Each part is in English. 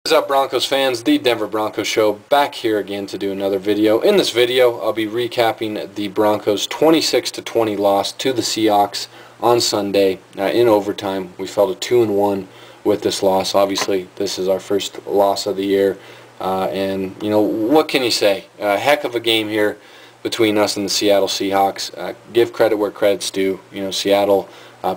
What's up, Broncos fans? The Denver Broncos Show back here again to do another video. In this video, I'll be recapping the Broncos' 26-20 loss to the Seahawks on Sunday in overtime. We fell to 2-1 with this loss. Obviously, this is our first loss of the year, and you know, what can you say? A heck of a game here between us and the Seattle Seahawks. Give credit where credit's due. You know, Seattle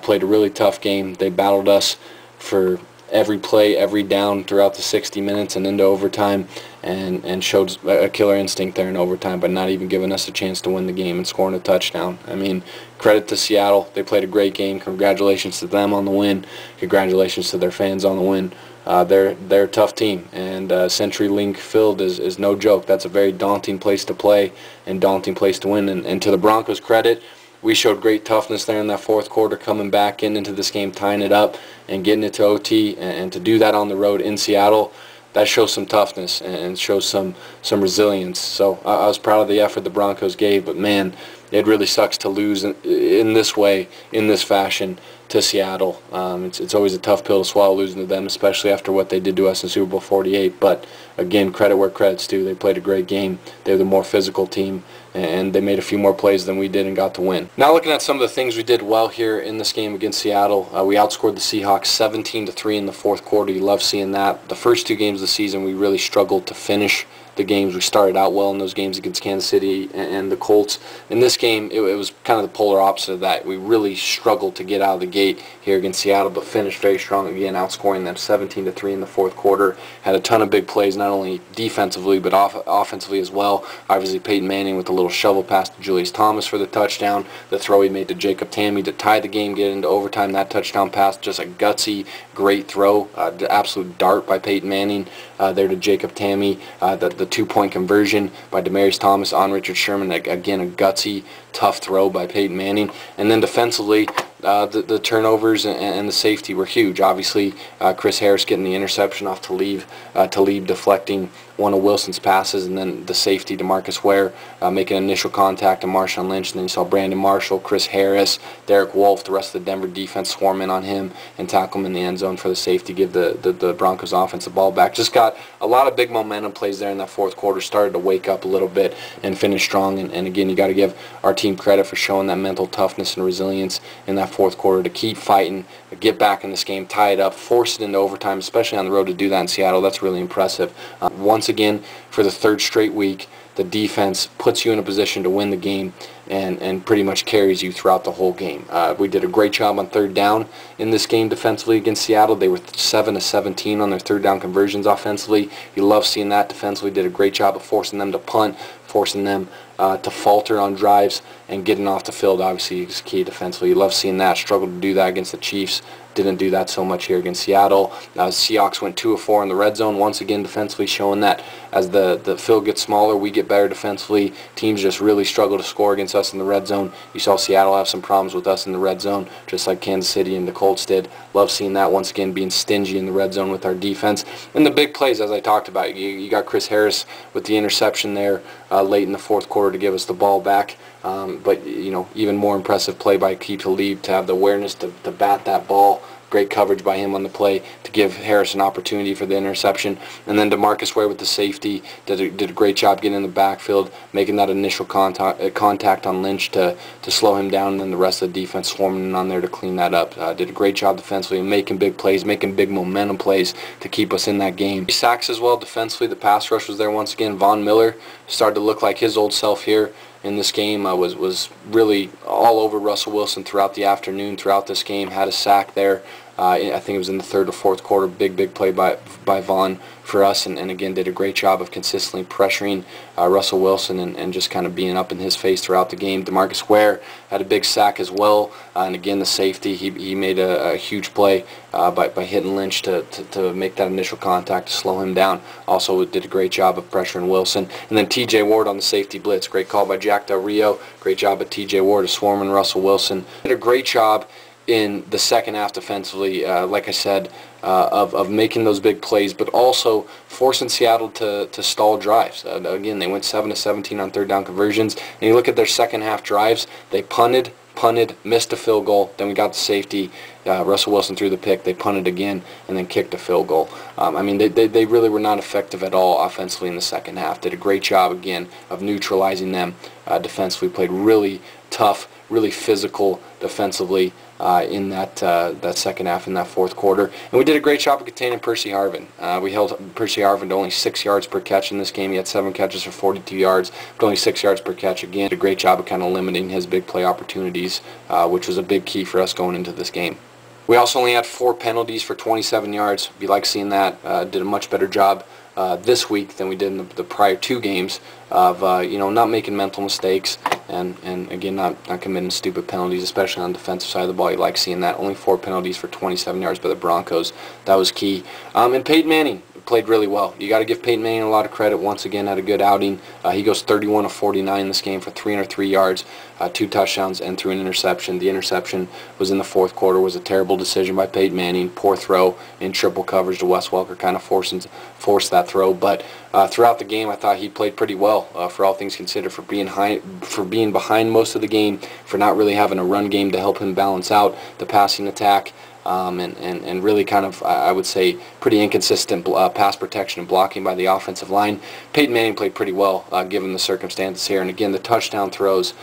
played a really tough game. They battled us for every play, every down throughout the 60 minutes and into overtime, and showed a killer instinct there in overtime by not even giving us a chance to win the game and scoring a touchdown. I mean, credit to Seattle. They played a great game. Congratulations to them on the win. Congratulations to their fans on the win. They're a tough team, and CenturyLink Field is no joke. That's a very daunting place to play and daunting place to win. And to the Broncos' credit, we showed great toughness there in that fourth quarter, coming back into this game, tying it up, and getting it to OT. And to do that on the road in Seattle, that shows some toughness and shows some resilience. So I was proud of the effort the Broncos gave, but man, it really sucks to lose in this way, in this fashion, to Seattle. It's always a tough pill to swallow, losing to them, especially after what they did to us in Super Bowl 48. But again, credit where credit's due. They played a great game. They're the more physical team, and they made a few more plays than we did and got the win. Now, looking at some of the things we did well here in this game against Seattle, we outscored the Seahawks 17-3 in the fourth quarter. You love seeing that. The first two games of the season, we really struggled to finish the games. We started out well in those games against Kansas City and the Colts. In this game, it was kind of the polar opposite of that. We really struggled to get out of the gate here against Seattle, but finished very strong again, outscoring them 17-3 in the fourth quarter. Had a ton of big plays, not only defensively but offensively as well. Obviously, Peyton Manning with a little shovel pass to Julius Thomas for the touchdown. The throw he made to Jacob Tamme to tie the game, get into overtime. That touchdown pass, just a gutsy, great throw. The absolute dart by Peyton Manning there to Jacob Tamme. The two-point conversion by Demaryius Thomas on Richard Sherman. Again, a gutsy, tough throw by Peyton Manning. And then defensively, the turnovers and the safety were huge. Obviously, Chris Harris getting the interception off Talib deflecting one of Wilson's passes, and then the safety, DeMarcus Ware, making initial contact to Marshawn Lynch. And then you saw Brandon Marshall, Chris Harris, Derek Wolfe, the rest of the Denver defense swarm in on him and tackle him in the end zone for the safety, give the Broncos offense the ball back. Just got a lot of big momentum plays there in that fourth quarter, started to wake up a little bit and finish strong. And again, you got to give our team credit for showing that mental toughness and resilience in that fourth quarter to keep fighting, get back in this game, tie it up, force it into overtime, especially on the road. To do that in Seattle, that's really impressive. Once again, for the third straight week, the defense puts you in a position to win the game and pretty much carries you throughout the whole game. We did a great job on third down in this game defensively against Seattle. They were 7-17 on their third down conversions offensively. You love seeing that defensively. Did a great job of forcing them to punt, forcing them to falter on drives, and getting off the field obviously is key defensively. You love seeing that. Struggled to do that against the Chiefs. Didn't do that so much here against Seattle. Seahawks went 2 of 4 in the red zone, once again defensively, showing that as the field gets smaller, we get better defensively. Teams just really struggle to score against us in the red zone. You saw Seattle have some problems with us in the red zone, just like Kansas City and the Colts did. Love seeing that, once again, being stingy in the red zone with our defense. And the big plays, as I talked about, you got Chris Harris with the interception there late in the fourth quarter to give us the ball back. But, you know, even more impressive play by Talib to have the awareness to bat that ball. Great coverage by him on the play to give Harris an opportunity for the interception. And then DeMarcus Ware with the safety did a great job getting in the backfield, making that initial contact on Lynch to slow him down, and then the rest of the defense swarming on there to clean that up. Did a great job defensively and making big plays, making big momentum plays to keep us in that game. Sacks as well defensively. The pass rush was there once again. Von Miller started to look like his old self here in this game. Was really all over Russell Wilson throughout the afternoon, throughout this game. Had a sack there. I think it was in the third or fourth quarter. Big play by Von for us, and again did a great job of consistently pressuring Russell Wilson and just kind of being up in his face throughout the game. DeMarcus Ware had a big sack as well, and again the safety, he made a huge play by hitting Lynch to make that initial contact to slow him down. Also did a great job of pressuring Wilson. And then T.J. Ward on the safety blitz. Great call by Jack Del Rio. Great job by T.J. Ward of swarming Russell Wilson. Did a great job in the second half defensively, like I said, of making those big plays, but also forcing Seattle to stall drives. Again, they went 7-17 on third down conversions, and you look at their second half drives, they punted, punted, missed a field goal, then we got the safety. Russell Wilson threw the pick, they punted again, and then kicked a field goal. I mean, they really were not effective at all offensively in the second half. Did a great job, again, of neutralizing them defensively. Played really tough, really physical defensively in that second half, in that fourth quarter. And we did a great job of containing Percy Harvin. We held Percy Harvin to only 6 yards per catch in this game. He had 7 catches for 42 yards, but only 6 yards per catch. Again, did a great job of kind of limiting his big play opportunities, which was a big key for us going into this game. We also only had 4 penalties for 27 yards. You like seeing that. Did a much better job this week than we did in the prior 2 games of not making mental mistakes and again not committing stupid penalties, especially on the defensive side of the ball. You like seeing that. Only 4 penalties for 27 yards by the Broncos. That was key. And Peyton Manning played really well. You got to give Peyton Manning a lot of credit. Once again, had a good outing. He goes 31 of 49 in this game for 303 yards, 2 touchdowns, and threw an interception. The interception was in the fourth quarter. Was a terrible decision by Peyton Manning. Poor throw in triple coverage to Wes Welker, kind of forced that throw. But throughout the game, I thought he played pretty well for all things considered, for being behind most of the game, for not really having a run game to help him balance out the passing attack. And really kind of, I would say, pretty inconsistent pass protection and blocking by the offensive line. Peyton Manning played pretty well given the circumstances here. And again, the touchdown throws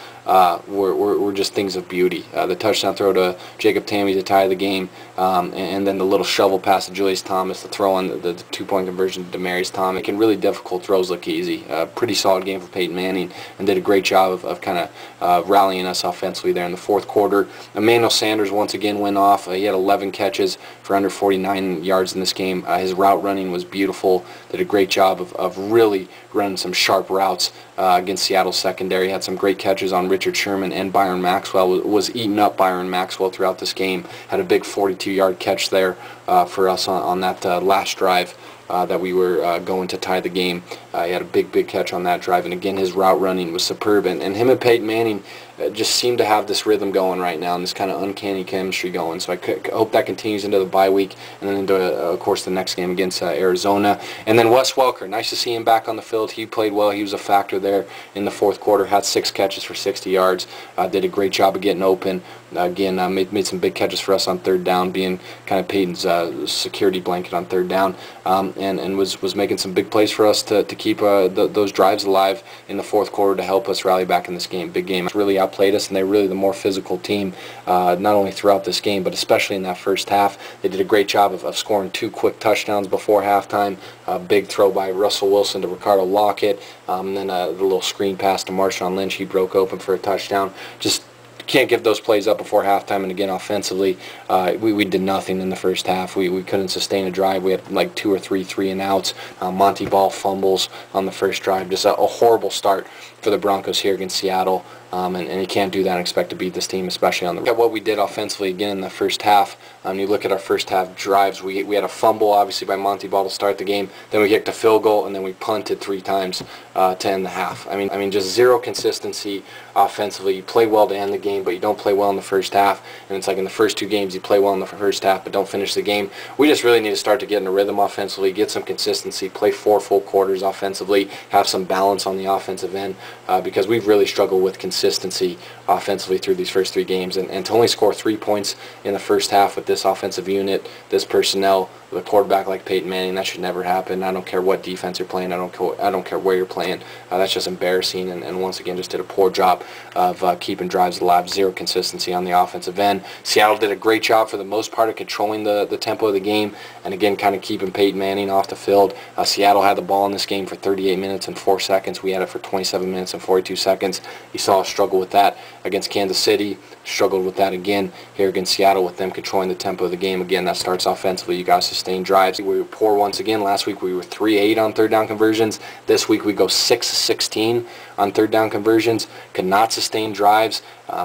were just things of beauty. The touchdown throw to Jacob Tamme to tie the game, and then the little shovel pass to Julius Thomas, the throw on the 2-point conversion to Demaryius Thomas. Making really difficult throws look easy. Pretty solid game for Peyton Manning, and did a great job of kind of rallying us offensively there in the fourth quarter. Emmanuel Sanders once again went off. He had 11 catches for under 49 yards in this game. His route running was beautiful. Did a great job of really running some sharp routes against Seattle's secondary. Had some great catches on Richard Sherman, and Byron Maxwell was eating up Byron Maxwell throughout this game. Had a big 42-yard catch there for us on that last drive that we were going to tie the game. He had a big catch on that drive, and again, his route running was superb. And him and Peyton Manning just seem to have this rhythm going right now, and this kind of uncanny chemistry going. So I hope that continues into the bye week, and then into, of course, the next game against Arizona. And then Wes Welker, nice to see him back on the field. He played well. He was a factor there in the fourth quarter. Had 6 catches for 60 yards. Did a great job of getting open. Again, made some big catches for us on third down, being kind of Peyton's security blanket on third down, and was making some big plays for us to keep those drives alive in the fourth quarter to help us rally back in this game. Big game. Really outplayed us, and they're really the more physical team, not only throughout this game, but especially in that first half. They did a great job of scoring 2 quick touchdowns before halftime. A big throw by Russell Wilson to Ricardo Lockett, and then the little screen pass to Marshawn Lynch. He broke open for a touchdown. Just can't give those plays up before halftime. And again, offensively, we did nothing in the first half. We couldn't sustain a drive. We had like 2 or 3 3-and-outs. Monty Ball fumbles on the first drive. Just a horrible start for the Broncos here against Seattle. And you can't do that and expect to beat this team, especially on the road. Look at what we did offensively again in the first half. You look at our first half drives. We had a fumble, obviously, by Monty Ball to start the game. Then we kicked a field goal, and then we punted 3 times to end the half. I mean, just zero consistency offensively. You play well to end the game, but you don't play well in the first half. And it's like in the first 2 games, you play well in the first half, but don't finish the game. We just really need to start to get in a rhythm offensively, get some consistency, play 4 full quarters offensively, have some balance on the offensive end, because we've really struggled with consistency offensively through these first 3 games, and to only score 3 points in the first half with this offensive unit, this personnel, with a quarterback like Peyton Manning, that should never happen. I don't care what defense you're playing. I don't care where you're playing. That's just embarrassing, and once again just did a poor job of keeping drives alive. Zero consistency on the offensive end. Seattle did a great job for the most part of controlling the tempo of the game, and again kind of keeping Peyton Manning off the field. Seattle had the ball in this game for 38 minutes and 4 seconds. We had it for 27 minutes and 42 seconds. You saw us struggle with that against Kansas City. Struggled with that again here against Seattle, with them controlling the tempo of the game. Again, that starts offensively. You got to sustain drives. We were poor once again. Last week we were 3-8 on third down conversions. This week we go 6-16 on third down conversions. Could not sustain drives.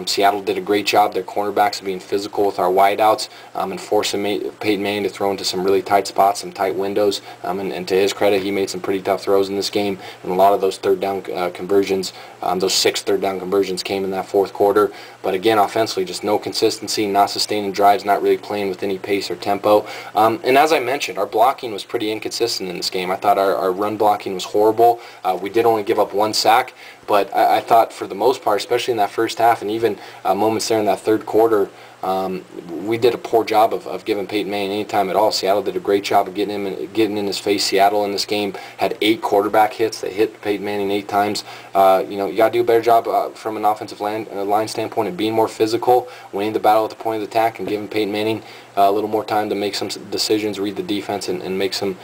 Seattle did a great job. Their cornerbacks of being physical with our wideouts, and forcing Peyton Manning to throw into some really tight spots, some tight windows. And to his credit, he made some pretty tough throws in this game. And a lot of those third down conversions, those 6 third down conversions came in that fourth quarter. But again, offensively, just no consistency, not sustaining drives, not really playing with any pace or tempo. And as I mentioned, our blocking was pretty inconsistent in this game. I thought our run blocking was horrible. We did only give up 1 sack. But I thought for the most part, especially in that first half, and even again, moments there in that third quarter, we did a poor job of giving Peyton Manning any time at all. Seattle did a great job of getting in his face. Seattle in this game had 8 quarterback hits. They hit Peyton Manning 8 times. You know, you got to do a better job from an offensive line standpoint of being more physical, winning the battle at the point of the attack, and giving Peyton Manning a little more time to make some decisions, read the defense, and make some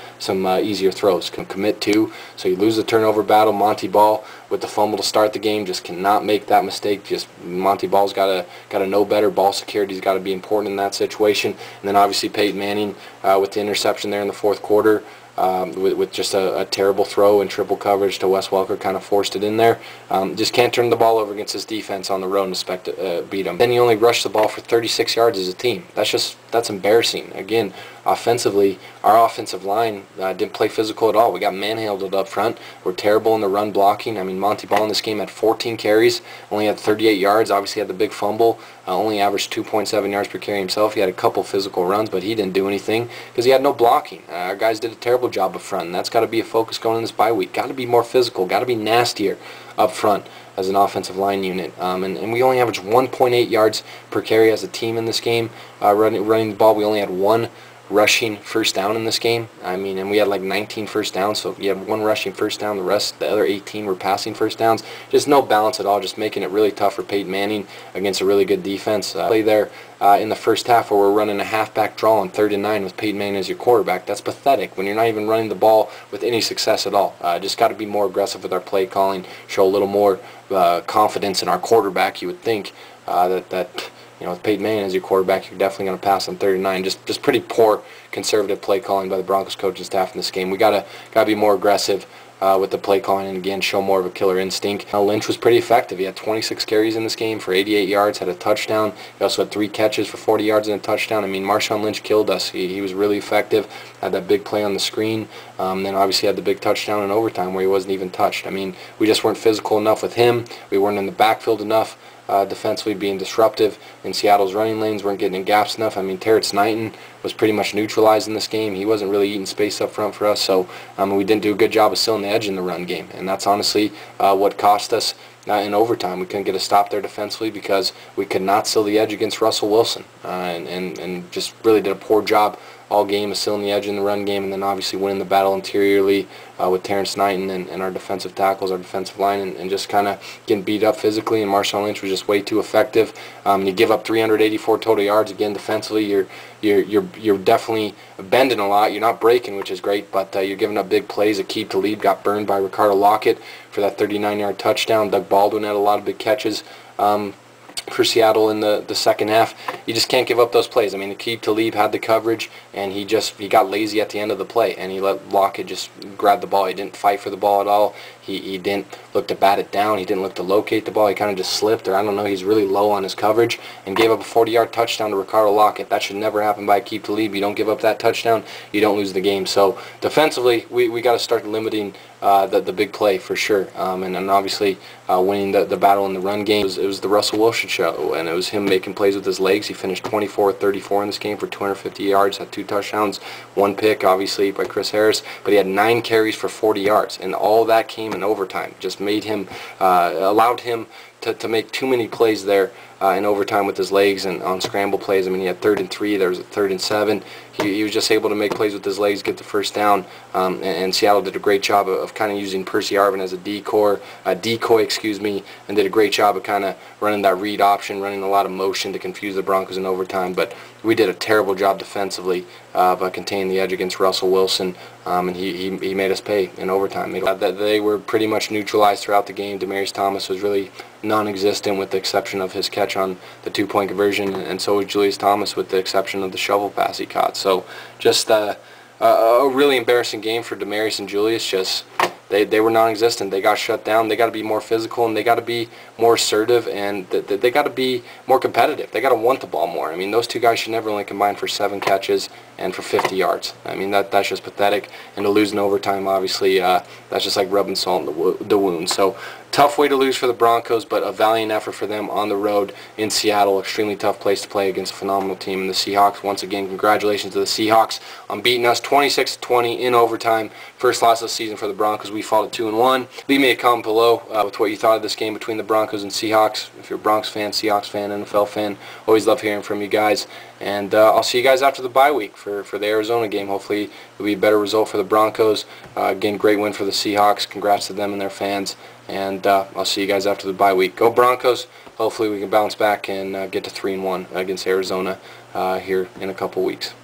easier throws. Commit to. So you lose the turnover battle. Monty Ball with the fumble to start the game just cannot make that mistake. Just Monty Ball's got to know better. Ball security's got to be important in that situation. And then obviously Peyton Manning with the interception there in the fourth quarter. With just a terrible throw and triple coverage to Wes Welker, kind of forced it in there. Just can't turn the ball over against his defense on the road and expect to beat him. Then you only rush the ball for 36 yards as a team. That's embarrassing. Again, offensively, our offensive line didn't play physical at all. We got manhandled up front. We're terrible in the run blocking. I mean, Monty Ball in this game had 14 carries, only had 38 yards. Obviously had the big fumble. Only averaged 2.7 yards per carry himself. He had a couple physical runs, but he didn't do anything because he had no blocking. Our guys did a terrible job up front, and that's got to be a focus going in this bye week. Got to be more physical. Got to be nastier up front as an offensive line unit. And we only averaged 1.8 yards per carry as a team in this game. Running the ball, we only had 1 rushing first down in this game. I mean, and we had like 19 first downs, so you had 1 rushing first down, the other 18 were passing first downs. Just no balance at all, just making it really tough for Peyton Manning against a really good defense. Play there in the first half where we're running a halfback draw on 3rd and 9 with Peyton Manning as your quarterback. That's pathetic when you're not even running the ball with any success at all. Just got to be more aggressive with our play calling, show a little more confidence in our quarterback. You would think that you know, with Peyton Manning as your quarterback, you're definitely going to pass on 3rd and 9. Just pretty poor conservative play calling by the Broncos coaching staff in this game. We gotta be more aggressive with the play calling, and again show more of a killer instinct. Lynch was pretty effective. He had 26 carries in this game for 88 yards, had a touchdown. He also had 3 catches for 40 yards and a touchdown. I mean, Marshawn Lynch killed us. He was really effective. Had that big play on the screen. Then obviously had the big touchdown in overtime where he wasn't even touched. I mean, we just weren't physical enough with him. We weren't in the backfield enough. Defensively being disruptive in Seattle's running lanes, weren't getting in gaps enough. I mean, Terrence Knighton was pretty much neutralized in this game. He wasn't really eating space up front for us, so we didn't do a good job of sealing the edge in the run game, and that's honestly what cost us in overtime. We couldn't get a stop there defensively because we could not seal the edge against Russell Wilson, and just really did a poor job all game of sealing the edge in the run game, and then obviously winning the battle interiorly with Terrence Knighton and our defensive tackles, our defensive line, and just kind of getting beat up physically. And Marshawn Lynch was just way too effective. You give up 384 total yards. Again, defensively, you're definitely bending a lot. You're not breaking, which is great, but you're giving up big plays. Aqib Talib got burned by Ricardo Lockett for that 39-yard touchdown. Doug Baldwin had a lot of big catches for Seattle in the second half. You just can't give up those plays. I mean, Aqib Talib had the coverage, and he got lazy at the end of the play, and he let Lockett just grab the ball. He didn't fight for the ball at all. He didn't look to bat it down. He didn't look to locate the ball. He kind of just slipped, or I don't know, he's really low on his coverage, and gave up a 40-yard touchdown to Ricardo Lockett. That should never happen by Aqib Talib. You don't give up that touchdown, you don't lose the game. So defensively, we got to start limiting the big play for sure, and obviously winning the battle in the run game. It was the Russell Wilson show, and it was him making plays with his legs. He finished 24-34 in this game for 250 yards, had 2 touchdowns, 1 pick obviously by Chris Harris, but he had 9 carries for 40 yards, and all that came in overtime. Just made him, allowed him to make too many plays there in overtime with his legs and on scramble plays. I mean, he had 3rd and 3, there was a 3rd and 7. He was just able to make plays with his legs, get the first down, and Seattle did a great job of kind of using Percy Harvin as a decoy, and did a great job of kind of running that read option, running a lot of motion to confuse the Broncos in overtime. But we did a terrible job defensively by containing the edge against Russell Wilson, and he made us pay in overtime. They were pretty much neutralized throughout the game. Demaryius Thomas was really non-existent with the exception of his catch on the 2-point conversion, and so was Julius Thomas with the exception of the shovel pass he caught. So just a really embarrassing game for Demaryius and Julius. Just they were non-existent. They got shut down. They got to be more physical, and they got to be more assertive, and they got to be more competitive. They got to want the ball more. I mean, those 2 guys should never only combine for 7 catches and for 50 yards. I mean, that's just pathetic. And to lose in overtime, obviously, that's just like rubbing salt in the wound. So Tough way to lose for the Broncos, but a valiant effort for them on the road in Seattle. Extremely tough place to play against a phenomenal team in the Seahawks. Once again, congratulations to the Seahawks on beating us 26-20 in overtime. First loss of the season for the Broncos. We fought at 2-1. Leave me a comment below with what you thought of this game between the Broncos and Seahawks. If you're a Broncos fan, Seahawks fan, NFL fan, always love hearing from you guys. And I'll see you guys after the bye week for the Arizona game. Hopefully it'll be a better result for the Broncos. Again, great win for the Seahawks. Congrats to them and their fans. And I'll see you guys after the bye week. Go Broncos. Hopefully we can bounce back and get to 3-1 against Arizona here in a couple weeks.